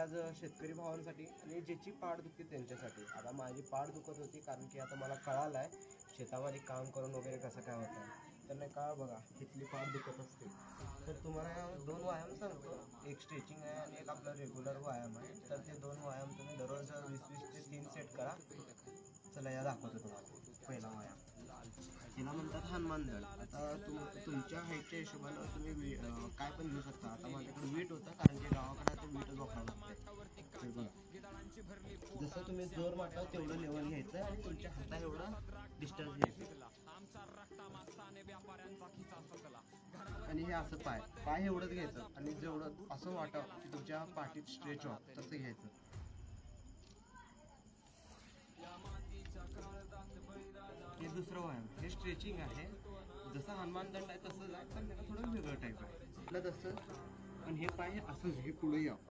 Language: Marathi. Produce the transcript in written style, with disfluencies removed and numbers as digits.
आज शेतकरी भावांसाठी आणि ज्याची पाठ दुखते त्यांच्यासाठी. आता माझी पाठ दुखत होती कारण की आता मला कळालं आहे शेतामध्ये काम करून वगैरे कसं काय होतं. तर नाही का बघा इथली पाठ दुखत असते. तर तुम्हाला 2 व्यायाम सांगतो, एक स्ट्रेचिंग आहे आणि एक आपला रेग्युलर व्यायाम आहे. तर ते 2 व्यायाम तुम्ही दररोज 20-20 ते 3 सेट करा. चला या दाखवतो तुम्हाला. पहिला व्यायाम तिला म्हणतात हनुमान दंड. आता तुमच्या हाईटच्या हिशोबानं तुम्ही काय पण घेऊ शकता. आता माझ्याकडे वीट होतं कारण की गावाकडे आता वीटच वापरावं लागते. तर बघा जसं तुम्ही जोर मारता तेवढं लेवल घ्यायचं आणि तुमच्या हाता एवढं डिस्टन्स घ्यायचं आणि हे असं पाय एवढंच घ्यायचं आणि जेवढं असं वाटावं की तुमच्या पाठीत स्ट्रेच व्हावं तसं घ्यायचं. हे दुसरं व्यायाम हे स्ट्रेचिंग आहे. जसं हनुमान दंड आहे तसंच आहे पण थोडं वेगळं टाईप आहे. आपलं तसं पण हे पाय असंच हे पुढे यावं.